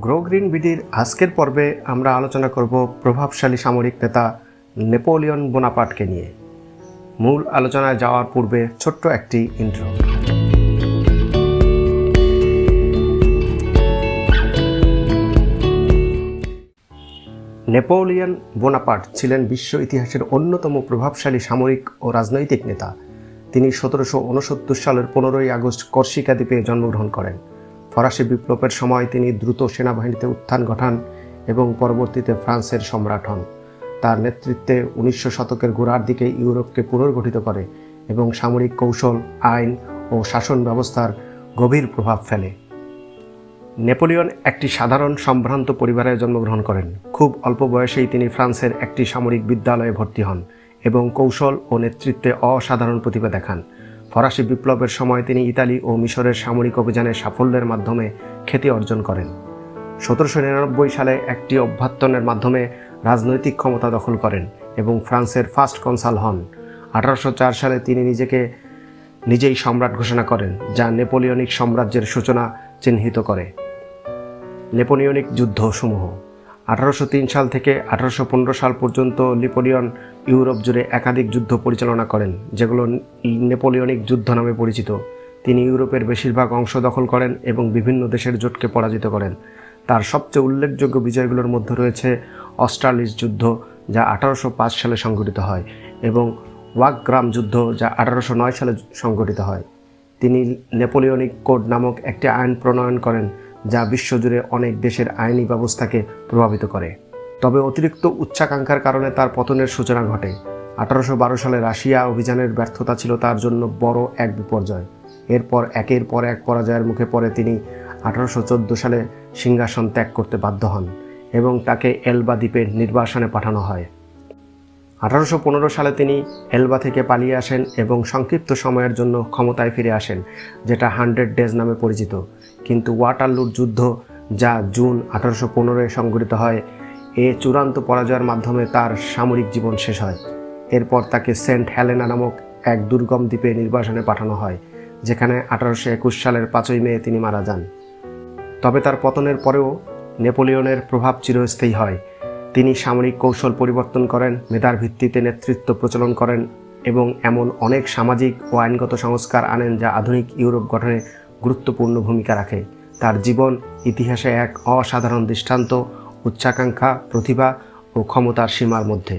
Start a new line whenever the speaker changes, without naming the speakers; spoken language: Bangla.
গ্রো গ্রিন বিডির আজকের পর্বে আমরা আলোচনা করব প্রভাবশালী সামরিক নেতা নেপোলিয়ন বোনাপার্টকে নিয়ে। মূল আলোচনায় যাওয়ার পূর্বে ছোট্ট একটি ইন্ট্রো। নেপোলিয়ন বোনাপার্ট ছিলেন বিশ্ব ইতিহাসের অন্যতম প্রভাবশালী সামরিক ও রাজনৈতিক নেতা। তিনি 1769 সালের 15ই আগস্ট কর্সিকা দ্বীপে জন্মগ্রহণ করেন। ফরাসি বিপ্লবের সময় তিনি দ্রুত সেনাবাহিনীতে উত্থান ঘটান এবং পরবর্তীতে ফ্রান্সের সম্রাট হন। তার নেতৃত্বে 19 শতকের গোড়ার দিকে ইউরোপকে পুনর্গঠিত করে এবং সামরিক কৌশল, আইন ও শাসন ব্যবস্থার গভীর প্রভাব ফেলে। নেপোলিয়ন একটি সাধারণ সম্ভ্রান্ত পরিবারে জন্মগ্রহণ করেন। খুব অল্প বয়সেই তিনি ফ্রান্সের একটি সামরিক বিদ্যালয়ে ভর্তি হন এবং কৌশল ও নেতৃত্বে অসাধারণ প্রতিভা দেখান। ফরাসি বিপ্লবের সময় তিনি ইতালি ও মিশরের সামরিক অভিযানের সাফল্যের মাধ্যমে খ্যাতি অর্জন করেন। 1799 সালে একটি অভ্যর্থনের মাধ্যমে রাজনৈতিক ক্ষমতা দখল করেন এবং ফ্রান্সের ফার্স্ট কনসাল হন। 1804 সালে তিনি নিজেই সম্রাট ঘোষণা করেন, যা নেপোলিয়নিক সাম্রাজ্যের সূচনা চিহ্নিত করে। নেপোলিয়নিক যুদ্ধসমূহ 1803 সাল থেকে 1815 সাল পর্যন্ত নেপোলিয়ন ইউরোপ জুড়ে একাধিক যুদ্ধ পরিচালনা করেন, যেগুলো নেপোলিয়নিক যুদ্ধ নামে পরিচিত। তিনি ইউরোপের বেশিরভাগ অংশ দখল করেন এবং বিভিন্ন দেশের জোটকে পরাজিত করেন। তার সবচেয়ে উল্লেখযোগ্য বিজয়গুলোর মধ্যে রয়েছে অস্ট্রালিস যুদ্ধ, যা 1805 সালে সংঘটিত হয়, এবং ওয়াগ্রাম যুদ্ধ, যা 1809 সালে সংঘটিত হয়। তিনি নেপোলিয়নিক কোড নামক একটি আইন প্রণয়ন করেন, যা বিশ্বজুড়ে অনেক দেশের আইনি ব্যবস্থাকে প্রভাবিত করে। তবে অতিরিক্ত উচ্চাকাঙ্ক্ষার কারণে তার পতনের সূচনা ঘটে। 1812 সালে রাশিয়া অভিযানের ব্যর্থতা ছিল তার জন্য বড় এক বিপর্যয়। এরপর একের পর এক পরাজয়ের মুখে পড়ে তিনি 1814 সালে সিংহাসন ত্যাগ করতে বাধ্য হন এবং তাকে এলবা দ্বীপে নির্বাসনে পাঠানো হয়। 1815 সালে তিনি এলবা থেকে পালিয়ে আসেন এবং সংক্ষিপ্ত সময়ের জন্য ক্ষমতায় ফিরে আসেন, যেটা 100 ডেজ নামে পরিচিত। কিন্তু ওয়াটারলুর যুদ্ধ, যা জুন 1815 সংঘটিত হয়, চূড়ান্ত পরাজয়ের মাধ্যমে তার সামরিক জীবন শেষ হয়। এরপর তাকে সেন্ট হেলেনা নামক এক দুর্গম দ্বীপে নির্বাসনে পাঠানো হয়, যেখানে 1821 সালের 5ই মে তিনি মারা যান। তবে তার পতনের পরেও নেপোলিয়নের প্রভাব চিরস্থায়ী হয়। তিনি সামরিক কৌশল পরিবর্তন করেন, মেধার ভিত্তিতে নেতৃত্ব প্রচলন করেন এবং এমন অনেক সামাজিক ও আইনগত সংস্কার আনেন যা আধুনিক ইউরোপ গঠনে গুরুত্বপূর্ণ ভূমিকা রাখে। তার জীবন ইতিহাসে এক অসাধারণ দৃষ্টান্ত, উচ্চাকাঙ্ক্ষা, প্রতিভা ও ক্ষমতার সীমার মধ্যে।